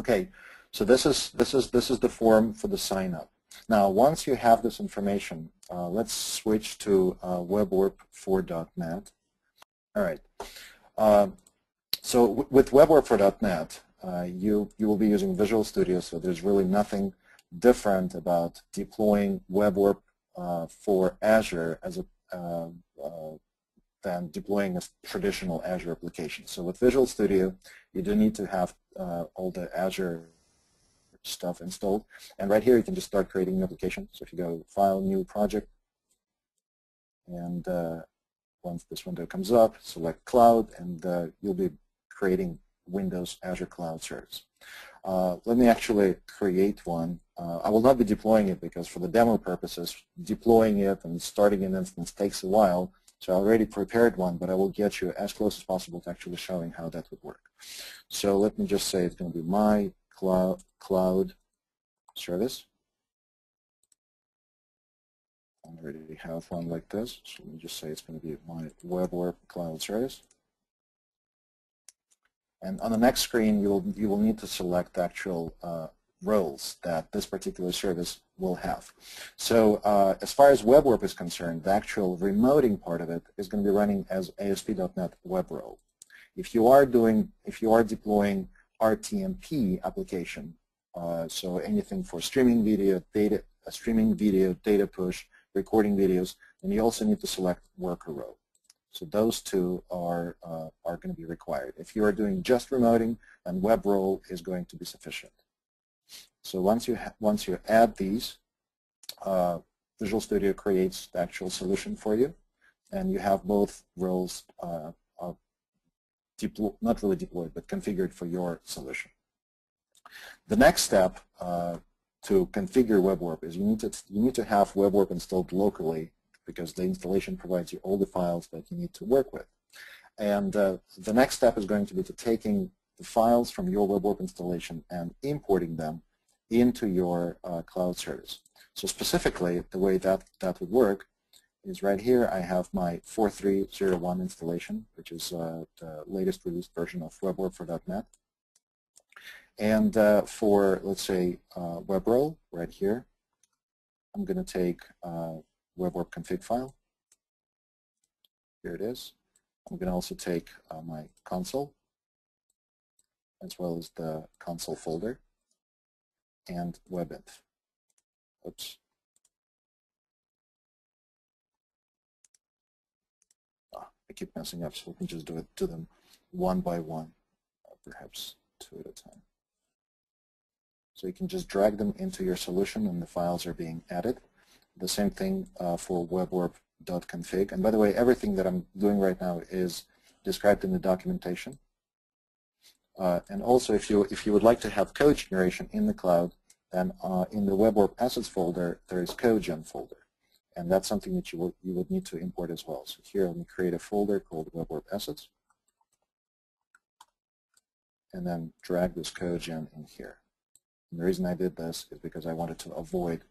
Okay, so this is the form for the sign up. Now, once you have this information, let's switch to WebORB for .NET. All right. So with WebORB for .NET, you will be using Visual Studio, so there's really nothing different about deploying WebORB for Azure as a than deploying a traditional Azure application. So with Visual Studio, you do need to have all the Azure stuff installed. And right here, you can just start creating an application. So if you go File, New Project, and once this window comes up, select Cloud, and you'll be creating Windows Azure Cloud Service. Let me actually create one. I will not be deploying it because for the demo purposes, deploying it and starting an instance takes a while. So I already prepared one, but I will get you as close as possible to actually showing how that would work. So let me just say it's going to be my cloud service. I already have one like this, so let me just say it's going to be my WebORB cloud service. And on the next screen, you will need to select the actual roles that this particular service will have. So as far as WebORB is concerned, the actual remoting part of it is going to be running as ASP.NET Web Role. If you are deploying RTMP application, so anything for streaming video, data push, recording videos, then you also need to select worker role. So those two are going to be required. If you are doing just remoting, then web role is going to be sufficient. So once you add these, Visual Studio creates the actual solution for you, and you have both roles not really deployed, but configured for your solution. The next step to configure WebORB is you need to have WebORB installed locally, because the installation provides you all the files that you need to work with. And the next step is going to be to taking the files from your WebORB installation and importing them into your cloud service. So specifically, the way that would work is right here. I have my 4.3.0.1 installation, which is the latest released version of WebORB for .NET. And for, let's say, web role right here, I'm going to take WebORB config file. Here it is. I'm going to also take my console, as well as the console folder, and webinf. Oops. I keep messing up, so we can just do them one by one, perhaps two at a time. So you can just drag them into your solution, and the files are being added. The same thing for WebORB.config. And by the way, everything that I'm doing right now is described in the documentation. And also, if you would like to have code generation in the cloud, then in the WebORB assets folder, there is CodeGen folder. And that's something that you would need to import as well. So here, let me create a folder called WebORB assets, and then drag this CodeGen in here. And the reason I did this is because I wanted to avoid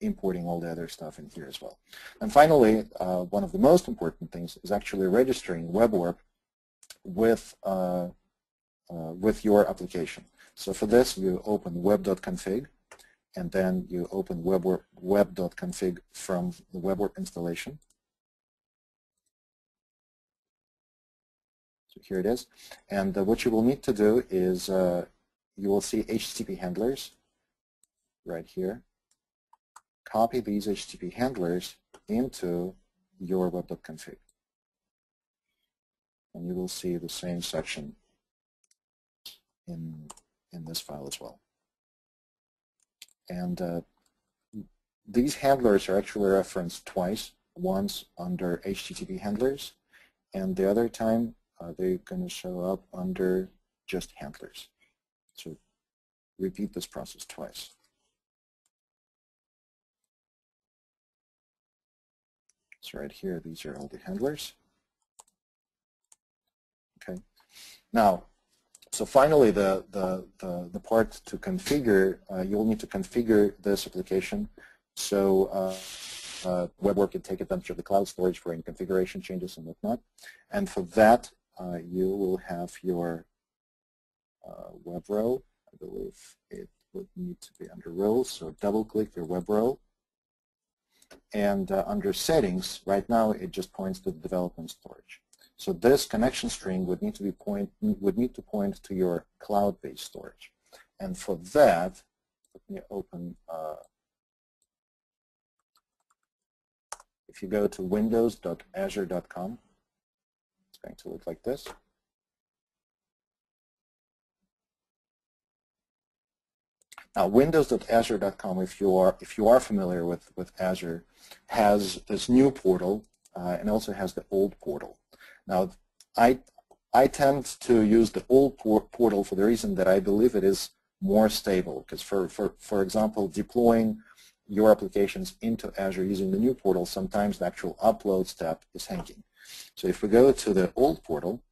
importing all the other stuff in here as well. And finally, one of the most important things is actually registering WebORB with your application. So for this, you open web.config, and then you open web.config from the WebORB installation. So here it is. And what you will need to do is you will see HTTP handlers right here. Copy these HTTP handlers into your web.config. And you will see the same section in this file as well. And these handlers are actually referenced twice, once under HTTP handlers, and the other time they're going to show up under just handlers. So repeat this process twice. So right here, these are all the handlers. Okay. Now, so finally, the part to configure, you'll need to configure this application so WebORB can take advantage of the cloud storage for any configuration changes and whatnot. And for that, you will have your web role I believe it would need to be under roles, so double-click your web role. And under settings, right now it just points to the development storage. So this connection string would need to point to your cloud-based storage. And for that, let me open. If you go to windows.azure.com, it's going to look like this. Now, windows.azure.com, if you are familiar with Azure, has this new portal and also has the old portal. Now, I tend to use the old portal for the reason that I believe it is more stable. Because for example, deploying your applications into Azure using the new portal, sometimes the actual upload step is hanging. So if we go to the old portal,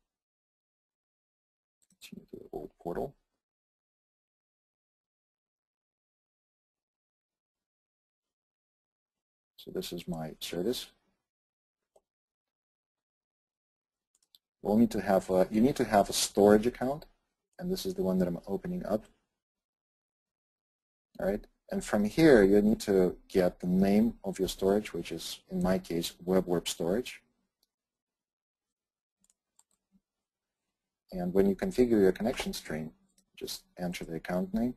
so this is my service. We'll need to have you need to have a storage account, and this is the one that I'm opening up. All right, and from here you need to get the name of your storage, which is in my case WebORB storage. And when you configure your connection string, just enter the account name,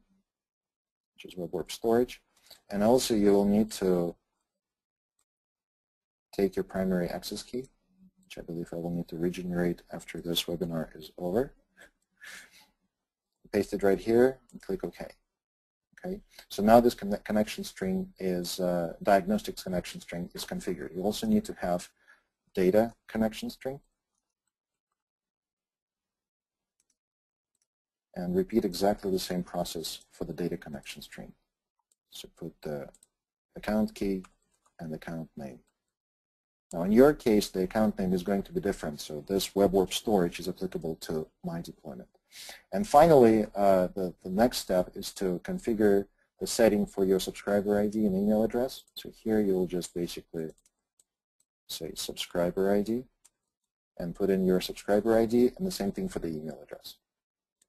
which is WebORB storage, and also you will need to take your primary access key, which I believe I will need to regenerate after this webinar is over. Paste it right here and click OK. Okay, so now this connection string is diagnostics connection string is configured. You also need to have data connection string, and repeat exactly the same process for the data connection string. So put the account key and account name. Now in your case, the account name is going to be different, so this WebORB storage is applicable to my deployment. And finally, the next step is to configure the setting for your subscriber ID and email address. So here you'll just basically say subscriber ID and put in your subscriber ID, and the same thing for the email address.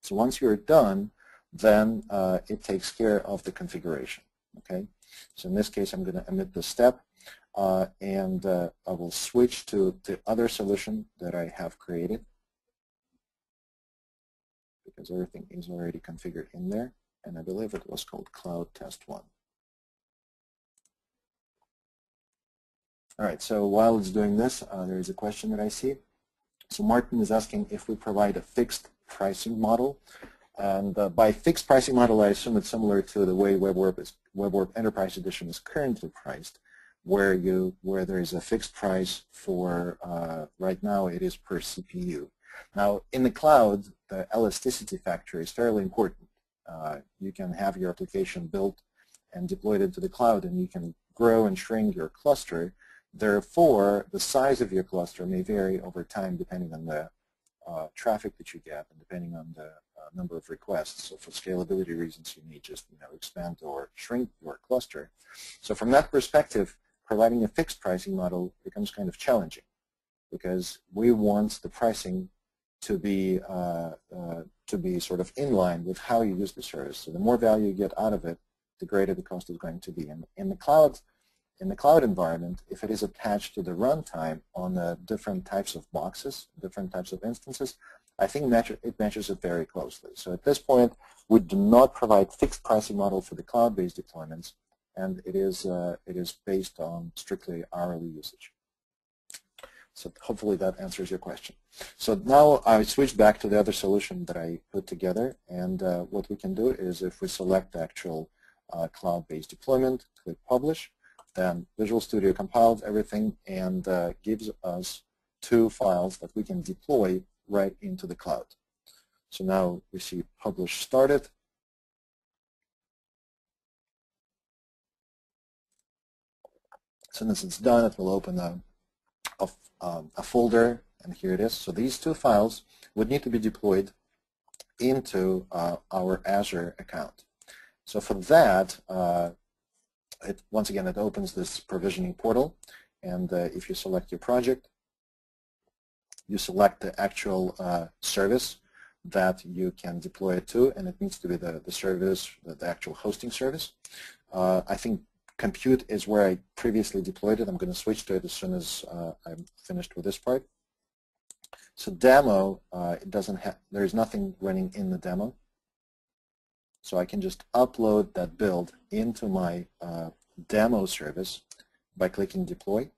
So once you're done, then it takes care of the configuration. Okay. So in this case, I'm going to omit this step. And I will switch to the other solution that I have created, because everything is already configured in there, and I believe it was called Cloud Test 1. All right, so while it's doing this, there is a question that I see. So Martin is asking if we provide a fixed pricing model. And by fixed pricing model, I assume it's similar to the way WebORB Enterprise Edition is currently priced, where there is a fixed price for, right now it is per CPU. Now in the cloud, the elasticity factor is fairly important. You can have your application built and deployed into the cloud, and you can grow and shrink your cluster. Therefore, the size of your cluster may vary over time depending on the traffic that you get and depending on the number of requests. So for scalability reasons, you may just expand or shrink your cluster. So from that perspective, providing a fixed pricing model becomes kind of challenging, because we want the pricing to be sort of in line with how you use the service. So the more value you get out of it, the greater the cost is going to be. And in the cloud environment, if it is attached to the runtime on different types of boxes, different types of instances, I think it matches it very closely. So at this point, we do not provide fixed pricing model for the cloud-based deployments, and it is based on strictly hourly usage. So hopefully that answers your question. So now I switch back to the other solution that I put together, and what we can do is if we select the actual cloud-based deployment, click Publish, then Visual Studio compiles everything and gives us two files that we can deploy right into the cloud. So now we see Publish started. As soon as it's done, it will open a folder, and here it is. So these two files would need to be deployed into our Azure account. So for that, once again, it opens this provisioning portal, and if you select your project, you select the actual service that you can deploy it to, and it needs to be the service, the actual hosting service. I think compute is where I previously deployed it. I'm going to switch to it as soon as I'm finished with this part. So demo, it doesn't have, there's nothing running in the demo. So I can just upload that build into my demo service by clicking deploy.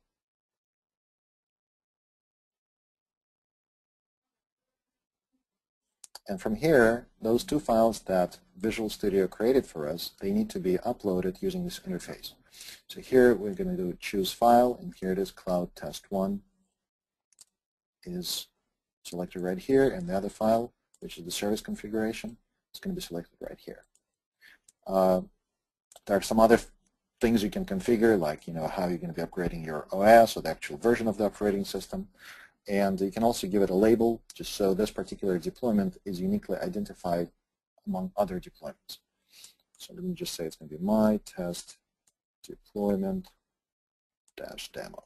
And from here, those two files that Visual Studio created for us, they need to be uploaded using this interface. So here we're going to do choose file, and here it is, Cloud Test 1 is selected right here, and the other file, which is the service configuration, is going to be selected right here. There are some other things you can configure, like how you're going to be upgrading your OS or the actual version of the operating system. And you can also give it a label, just so this particular deployment is uniquely identified among other deployments. So let me just say it's going to be my test deployment -demo.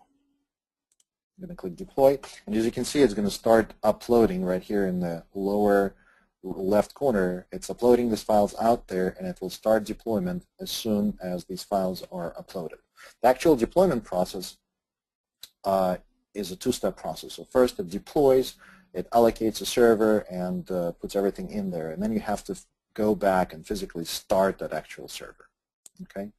I'm going to click deploy, and as you can see, it's going to start uploading right here in the lower left corner. It's uploading these files out there, and it will start deployment as soon as these files are uploaded. The actual deployment process is a two-step process. So first it deploys, it allocates a server and puts everything in there, and then you have to go back and physically start that actual server. Okay.